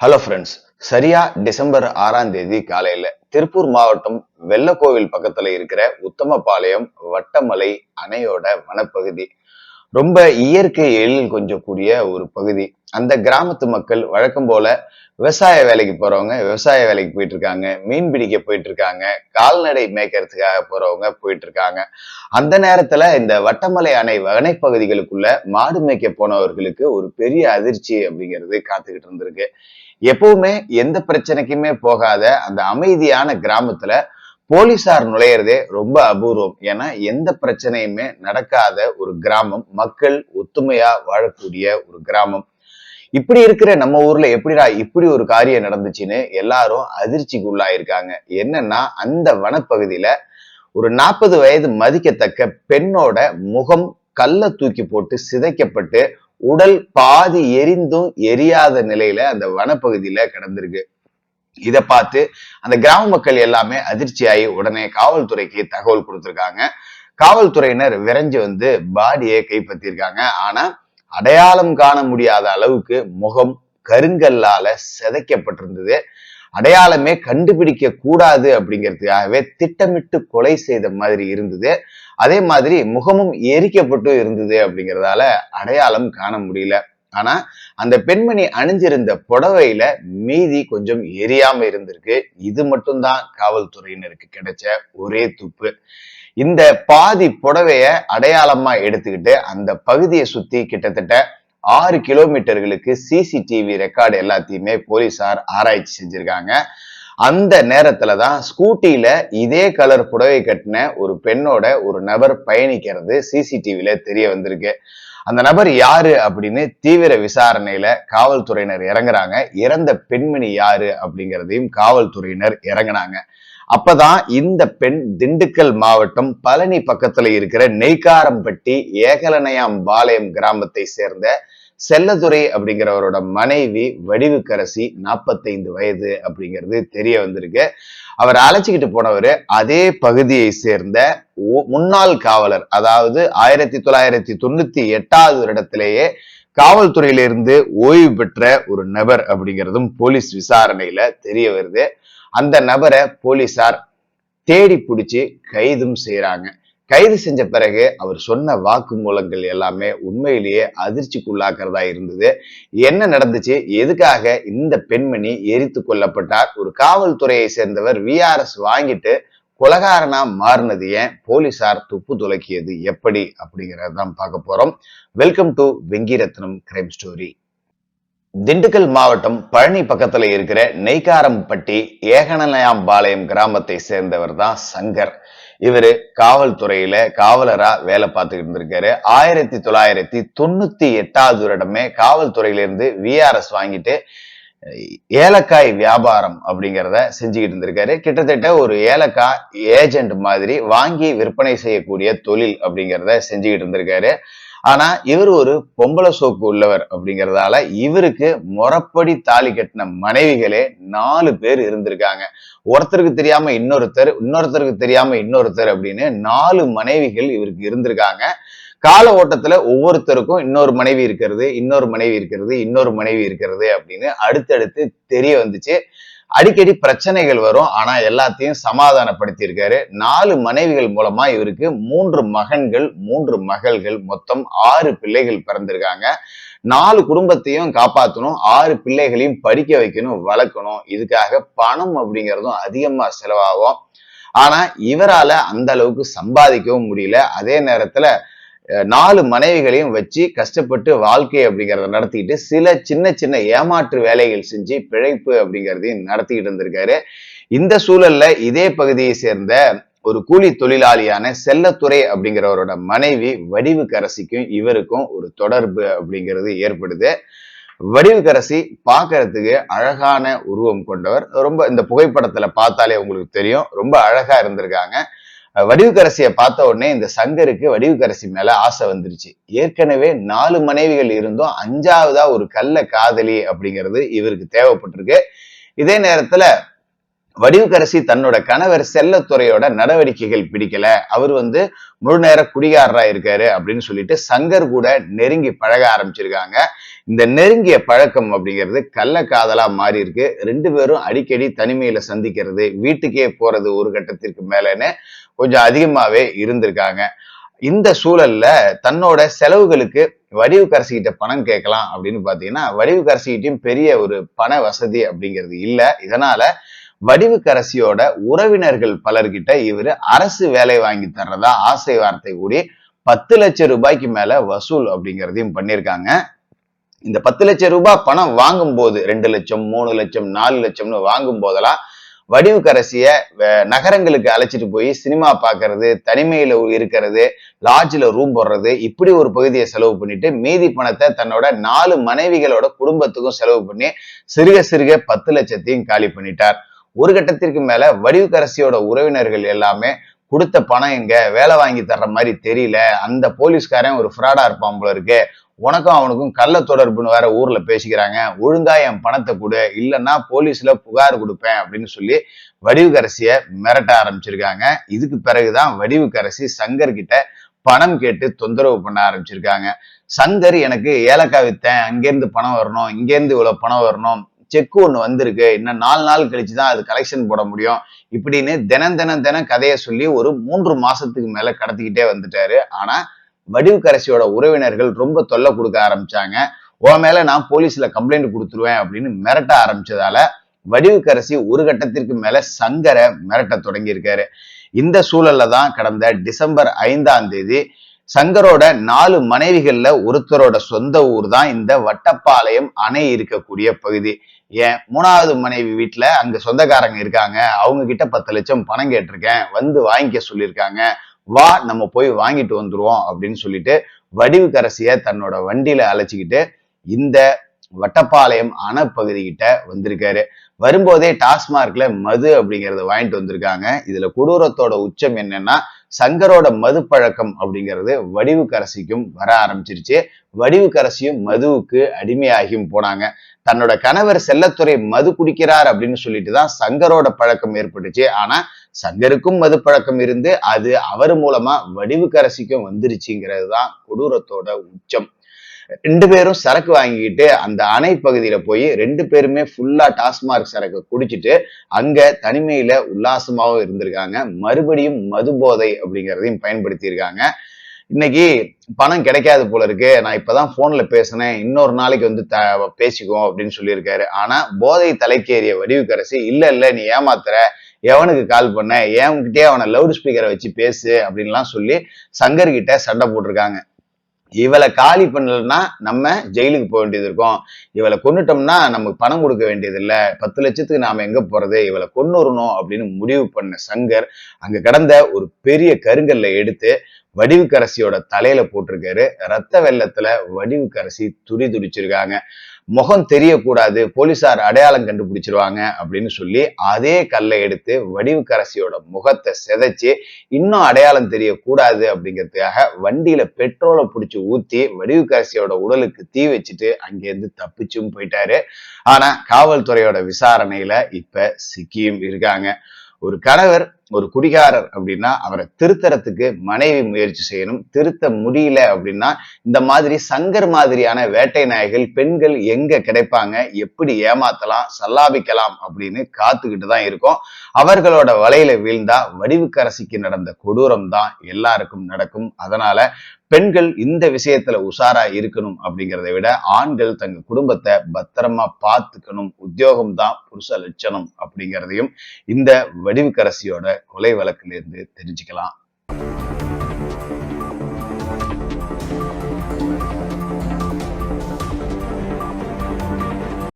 Hello friends. சரியா December 6ஆம் தேதி காலையில திருப்பூர் மாவட்டம் வெள்ளக்கோவில் பக்கத்துல இருக்கிற உத்தமபாளையம் வட்டமலை அணையோட வனப்பகுதி. ரொம்ப இயற்கை எழில் கொஞ்சம் கூடிய ஒரு பகுதி. அந்த கிராமத்து மக்கள் வழக்கம் போல விவசாய வேலைக்கு போறவங்க விவசாய வேலைக்கு போயிட்டு இருக்காங்க, மீன் பிடிக்க போயிட்டு இருக்காங்க, கால்நடை மேய்க்கிறதுக்காக போறவங்க போயிட்டு இருக்காங்க. அந்த நேரத்துல இந்த வட்டமலை அணை வனப்பகுதிகளுக்குள்ள மாடு மேய்க்க போனவர்களுக்கு ஒரு பெரிய அதிர்ச்சி அப்படிங்கிறது காத்துக்கிட்டு இருந்திருக்கு. எப்பவுமே எந்த பிரச்சனைக்குமே போகாத அந்த அமைதியான கிராமத்துல போலீசார் நுழையிறதே ரொம்ப அபூர்வம். ஏன்னா எந்த பிரச்சனையுமே நடக்காத ஒரு கிராமம், மக்கள் ஒத்துமையா வாழக்கூடிய ஒரு கிராமம். இப்படி இருக்கிற நம்ம ஊர்ல எப்படிடா இப்படி ஒரு காரியம் நடந்துச்சுன்னு எல்லாரும் அதிர்ச்சிக்கு உள்ளாயிருக்காங்க. என்னன்னா அந்த வனப்பகுதியில ஒரு 40 வயது மதிக்கத்தக்க பெண்ணோட முகம் கல்ல தூக்கி போட்டு சிதைக்கப்பட்டு உடல் பாதி எரிந்தும் எரியாத நிலையில அந்த வனப்பகுதியில கிடந்திருக்கு. இத பார்த்து அந்த கிராம மக்கள் எல்லாமே அதிர்ச்சியாகி உடனே காவல்துறைக்கு தகவல் கொடுத்திருக்காங்க. காவல்துறையினர் விரைஞ்சு வந்து பாடியை கைப்பற்றியிருக்காங்க. ஆனா அடையாளம் காண முடியாத அளவுக்கு முகம் கருங்கல்லால சிதைக்கப்பட்டிருந்தது. அடையாளமே கண்டுபிடிக்க கூடாது அப்படிங்கிறதுக்காகவே திட்டமிட்டு கொலை செய்த மாதிரி இருந்தது. அதே மாதிரி முகமும் எரிக்கப்பட்டு இருந்தது அப்படிங்கிறதால அடையாளம் காண முடியல. ஆனா அந்த பெண்மணி அணிஞ்சிருந்த புடவையில மீதி கொஞ்சம் எரியாம இருந்திருக்கு. இது மட்டும்தான் காவல்துறையினருக்கு கிடைச்ச ஒரே துப்பு. இந்த பாதி புடவைய அடையாளமா எடுத்துக்கிட்டு அந்த பகுதியை சுத்தி கிட்டத்தட்ட 6 கிலோமீட்டர்களுக்கு சிசிடிவி ரெக்கார்டு எல்லாத்தையுமே போலீசார் ஆராய்ச்சி செஞ்சிருக்காங்க. அந்த நேரத்துலதான் ஸ்கூட்டில இதே கலர் புடவை கட்டின ஒரு பெண்ணோட ஒரு நபர் பயணிக்கிறது சிசிடிவில தெரிய வந்திருக்கு. அந்த நபர் யாரு அப்படின்னு தீவிர விசாரணையில காவல்துறையினர் இறங்குறாங்க. இறந்த பெண்மணி யாரு அப்படிங்கிறதையும் காவல்துறையினர் இறங்குனாங்க. அப்பதான் இந்த பெண் திண்டுக்கல் மாவட்டம் பழனி பக்கத்துல இருக்கிற நெய்க்காரம்பட்டி ஏகலனையாம்பாளையம் கிராமத்தை சேர்ந்த செல்லதுரை அப்படிங்கிறவரோட மனைவி வடிவுக்கரசி 45 வயது அப்படிங்கிறது தெரிய வந்திருக்கு. அவர் அழைச்சிக்கிட்டு போனவர் அதே பகுதியை சேர்ந்த முன்னாள் காவலர், அதாவது 1998 வருடத்திலேயே காவல்துறையிலிருந்து ஓய்வு பெற்ற ஒரு நபர் அப்படிங்கிறதும் போலீஸ் விசாரணையில தெரிய வருது. அந்த நபரை போலீசார் தேடி பிடிச்சு கைதும் செய்யறாங்க. கைது செஞ்ச பிறகு அவர் சொன்ன வாக்குமூலங்கள் எல்லாமே உண்மையிலேயே அதிர்ச்சிக்குள்ளாக்குறதா இருந்தது. என்ன நடந்துச்சு, எதுக்காக இந்த பெண்மணி எரித்து கொல்லப்பட்டார், ஒரு காவல்துறையை சேர்ந்தவர் விஆர்எஸ் வாங்கிட்டு கொலகாரனா மாறினது ஏன், போலீசார் துப்பு துலக்கியது எப்படி அப்படிங்கறதான் பார்க்க போறோம். Welcome to Vengirathnam crime story. Dindigul மாவட்டம் பழனி பக்கத்துல இருக்கிற நெய்க்காரம்பட்டி ஏகனலயாம்பாளையம் கிராமத்தை சேர்ந்தவர் தான் சங்கர். இவரு காவல்துறையில காவலரா வேலை பார்த்துக்கிட்டு இருந்திருக்காரு. 1998 வருடமே காவல்துறையிலிருந்து விஆர்எஸ் வாங்கிட்டு ஏலக்காய் வியாபாரம் அப்படிங்கிறத செஞ்சுக்கிட்டு இருந்திருக்காரு. கிட்டத்தட்ட ஒரு ஏலக்காய் ஏஜென்ட் மாதிரி வாங்கி விற்பனை செய்யக்கூடிய தொழில் அப்படிங்கிறத செஞ்சுக்கிட்டு இருந்திருக்காரு. ஆனா இவர் ஒரு பொம்பளை சோக்கு உள்ளவர் அப்படிங்கறதால இவருக்கு முறப்படி தாலி கட்டின மனைவிகளே 4 பேர் இருந்திருக்காங்க. ஒருத்தருக்கு தெரியாம இன்னொருத்தர், இன்னொருத்தருக்கு தெரியாம இன்னொருத்தர் அப்படின்னு 4 மனைவிகள் இவருக்கு இருந்திருக்காங்க. கால ஓட்டத்துல ஒவ்வொருத்தருக்கும் இன்னொரு மனைவி இருக்கிறது, இன்னொரு மனைவி இருக்கிறது, இன்னொரு மனைவி இருக்கிறது அப்படின்னு அடுத்தடுத்து தெரிய வந்துச்சு. அடிக்கடி பிரச்சனைகள் வரும். ஆனா எல்லாத்தையும் சமாதானப்படுத்தி இருக்காரு. 4 மனைவிகள் மூலமா இவருக்கு 3 மகன்கள், 3 மகள்கள், மொத்தம் 6 பிள்ளைகள் பிறந்திருக்காங்க. 4 குடும்பத்தையும் காப்பாற்றணும், 6 பிள்ளைகளையும் படிக்க வைக்கணும், வளர்க்கணும். இதுக்காக பணம் அப்படிங்கிறதும் அதிகமா செலவாகும். ஆனா இவரால அந்த அளவுக்கு சம்பாதிக்கவும் முடியல. அதே நேரத்துல 4 மனைவிகளையும் வச்சு கஷ்டப்பட்டு வாழ்க்கை அப்படிங்கிறத நடத்திக்கிட்டு சில சின்ன சின்ன ஏமாற்று வேலைகள் செஞ்சு பிழைப்பு அப்படிங்கிறதையும் நடத்திக்கிட்டு இருந்திருக்காரு. இந்த சூழல்ல இதே பகுதியை சேர்ந்த ஒரு கூலி தொழிலாளியான செல்லத்துறை அப்படிங்கிறவரோட மனைவி வடிவுக்கரசிக்கும் இவருக்கும் ஒரு தொடர்பு அப்படிங்கிறது ஏற்படுது. வடிவுக்கரசி பார்க்கறதுக்கு அழகான உருவம் கொண்டவர். ரொம்ப இந்த புகைப்படத்துல பார்த்தாலே உங்களுக்கு தெரியும், ரொம்ப அழகா இருந்திருக்காங்க. வடிவுக்கரசியை பார்த்த உடனே இந்த சங்கருக்கு வடிவுக்கரசி மேல ஆசை வந்துருச்சு. ஏற்கனவே 4 மனைவிகள் இருந்தும் 5ஆவதா ஒரு கள்ள காதலி அப்படிங்கிறது இவருக்கு தேவைப்பட்டிருக்கு. இதே நேரத்துல வடிவுக்கரசி தன்னோட கணவர் செல்லத்துறையோட நடவடிக்கைகள் பிடிக்கல, அவர் முழு நேர குடிகாரரா இருக்காரு அப்படின்னு சொல்லிட்டு சங்கர் கூட நெருங்கி பழக ஆரம்பிச்சிருக்காங்க. இந்த நெருங்கிய பழக்கம் அப்படிங்கிறது கள்ளக்காதலா மாறி இருக்கு. 2 பேரும் அடிக்கடி தனிமையில சந்திக்கிறது, வீட்டுக்கே போறது ஒரு கட்டத்திற்கு மேலன்னு கொஞ்சம் அதிகமாவே இருந்திருக்காங்க. இந்த சூழல்ல தன்னோட செலவுகளுக்கு வடிவுக்கரசிகிட்ட பணம் கேட்கலாம் அப்படின்னு பாத்தீங்கன்னா, வடிவுக்கரசிகிட்டயும் பெரிய ஒரு பண வசதி அப்படிங்கிறது இல்ல. இதனால வடிவுக்கரசியோட உறவினர்கள் பலர்கிட்ட இவரு அரசு வேலை வாங்கி தர்றதா ஆசை வார்த்தை கூடி 10 லட்சம் ரூபாய்க்கு மேல வசூல் அப்படிங்கிறதையும் பண்ணியிருக்காங்க. இந்த 10 லட்சம் ரூபாய் பணம் வாங்கும் போது 2 லட்சம் 3 லட்சம் 4 லட்சம்னு வாங்கும் போதெல்லாம் வடிவுக்கரசிய நகரங்களுக்கு அழைச்சிட்டு போய் சினிமா பாக்குறது, தனிமையில இருக்கிறது, லாட்ஜ்ல ரூம் போடுறது, இப்படி ஒரு பகுதியை செலவு பண்ணிட்டு மீதி பணத்தை தன்னோட 4 மனைவிகளோட குடும்பத்துக்கும் செலவு பண்ணி சிறுக சிறுக 10 லட்சத்தையும் காலி பண்ணிட்டார். ஒரு கட்டத்திற்கு மேல வடிவுக்கரசியோட உறவினர்கள் எல்லாமே கொடுத்த பணம் எங்க, வேலை வாங்கி தர்ற மாதிரி தெரியல, அந்த போலீஸ்காரன் ஒரு ஃப்ராடா இருப்பான் போல இருக்கு, உனக்கும் அவனுக்கும் கள்ள தொடர்புன்னு வேற ஊர்ல பேசிக்கிறாங்க, ஒழுங்கா என் பணத்தை கொடு, இல்லைன்னா போலீஸ்ல புகார் கொடுப்பேன் அப்படின்னு சொல்லி வடிவுக்கரசிய மிரட்ட ஆரம்பிச்சிருக்காங்க. இதுக்கு பிறகுதான் வடிவுக்கரசி சங்கர் கிட்ட பணம் கேட்டு தொந்தரவு பண்ண ஆரம்பிச்சிருக்காங்க. சங்கர் எனக்கு ஏலக்காய் வித்தேன், அங்கிருந்து பணம் வரணும், இங்கிருந்து இவ்வளவு பணம் வரணும், செக் ஒண்ணு வந்திருக்கு, இன்னும் 4 நாள் கழிச்சுதான் அது கலெக்ஷன் போட முடியும், இப்படின்னு தினம் கதையை சொல்லி ஒரு 3 மாசத்துக்கு மேல கடத்திக்கிட்டே வந்துட்டாரு. ஆனா வடிவுக்கரசியோட உறவினர்கள் ரொம்ப தொல்லை கொடுக்க ஆரம்பிச்சாங்க. உன் மேல நான் போலீஸ்ல கம்ப்ளைண்ட் கொடுத்துருவேன் அப்படின்னு மிரட்ட ஆரம்பிச்சதால வடிவுக்கரசி ஒரு கட்டத்திற்கு மேல சங்கரை மிரட்ட தொடங்கி இருக்காரு. இந்த சூழல்ல தான் கடந்த டிசம்பர் 5ஆம் தேதி சங்கரோட 4 மனைவிகள்ல ஒருத்தரோட சொந்த ஊர் தான் இந்த வட்டப்பாளையம் அணை இருக்கக்கூடிய பகுதி. ஏன் 3வது மனைவி வீட்டுல அங்க சொந்தக்காரங்க இருக்காங்க, அவங்க கிட்ட 10 லட்சம் பணம் கேட்டிருக்கேன், வந்து வாங்கிக்க சொல்லியிருக்காங்க, வா நம்ம போய் வாங்கிட்டு வந்துருவோம் அப்படின்னு சொல்லிட்டு வடிவுக்கரசிய தன்னோட வண்டியில அழைச்சிக்கிட்டு இந்த வட்டப்பாளையம் அணை பகுதி கிட்ட வந்திருக்காரு. வரும்போதே டாஸ்மார்க்ல மது அப்படிங்கறத வாங்கிட்டு வந்திருக்காங்க. இதுல கொடூரத்தோட உச்சம் என்னன்னா, சங்கரோட மது பழக்கம் அப்படிங்கிறது வடிவுக்கரசிக்கும் வர ஆரம்பிச்சிருச்சு. வடிவுக்கரசியும் மதுவுக்கு அடிமையாகியும் போனாங்க. தன்னோட கணவர் செல்லத்துறை மது குடிக்கிறார் அப்படின்னு சொல்லிட்டுதான் சங்கரோட பழக்கம் ஏற்பட்டுச்சு. ஆனா சங்கருக்கும் மது பழக்கம் இருந்து அது அவர் மூலமா வடிவுக்கரசிக்கும் வந்துருச்சுங்கிறது தான் கொடூரத்தோட உச்சம். 2 பேரும் சரக்கு வாங்கிக்கிட்டு அந்த அணை பகுதியில போய் 2 பேருமே ஃபுல்லா டாஸ்மார்க் சரக்கு குடிச்சிட்டு அங்க தனிமையில உல்லாசமாவும் இருந்திருக்காங்க. மறுபடியும் மது போதை அப்படிங்கிறதையும் பயன்படுத்தி இருக்காங்க. இன்னைக்கு பணம் கிடைக்காது போல இருக்கு, நான் இப்பதான் போன்ல பேசினேன், இன்னொரு நாளைக்கு வந்து பேசிக்குவோம் அப்படின்னு சொல்லியிருக்காரு. ஆனா போதை தலைக்கேறிய வடிவுக்கரசி இல்ல நீ ஏமாத்துற, எவனுக்கு கால் பண்ண, என்கிட்டயே அவனை லவுட் ஸ்பீக்கரை வச்சு பேசு அப்படின்லாம் சொல்லி சங்கர் கிட்ட சண்டை போட்டிருக்காங்க. இவளை காலி பண்ணலன்னா நம்ம ஜெயிலுக்கு போக வேண்டியது இருக்கும், இவளை கொன்னுட்டோம்னா நமக்கு பணம் கொடுக்க வேண்டியது இல்ல, 10 லட்சத்துக்கு நாம எங்க போறது, இவளை கொன்னுறணும் அப்படின்னு முடிவு பண்ண சங்கர் அங்க கடந்த ஒரு பெரிய கருங்கல்ல எடுத்து வடிவுக்கரசியோட தலையில போட்டிருக்காரு. ரத்த வெள்ளத்துல வடிவுக்கரசி துடி துடிச்சிருக்காங்க. முகம் தெரியக்கூடாது, போலீசார் அடையாளம் கண்டுபிடிச்சிருவாங்க அப்படின்னு சொல்லி அதே கல்லை எடுத்து வடிவுக்கரசியோட முகத்தை சிதைச்சு இன்னும் அடையாளம் தெரியக்கூடாது அப்படிங்கிறதுக்காக வண்டியில பெட்ரோலை பிடிச்சி ஊத்தி வடிவுக்கரசியோட உடலுக்கு தீ வச்சுட்டு அங்கிருந்து தப்பிச்சும் போயிட்டாரு. ஆனா காவல்துறையோட விசாரணையில இப்ப சிக்கியும் இருக்காங்க. ஒரு கணவர் ஒரு குடிகாரர் அப்படின்னா அவரை திருத்தறதுக்கு மனைவி முயற்சி செய்யணும். திருத்த முடியல அப்படின்னா இந்த மாதிரி சங்கர் மாதிரியான வேட்டை நாய்கள் பெண்கள் எங்க கிடைப்பாங்க, எப்படி ஏமாத்தலாம் சல்லாபிக்கலாம் அப்படின்னு காத்துக்கிட்டு தான் இருக்கும். அவர்களோட வலையில வீழ்ந்தா வடிவுக்கரசிக்கு நடந்த கொடூரம் தான் எல்லாருக்கும் நடக்கும். அதனால பெண்கள் இந்த விஷயத்துல உஷாரா இருக்கணும் அப்படிங்கிறத விட ஆண்கள் தங்க குடும்பத்தை பத்திரமா பார்த்துக்கணும். உத்தியோகம் தான் புருஷ லட்சணம் அப்படிங்கிறதையும் இந்த வடிவுக்கரசியோட கொலை வழக்கிலிருந்து தெரிஞ்சுக்கலாம்.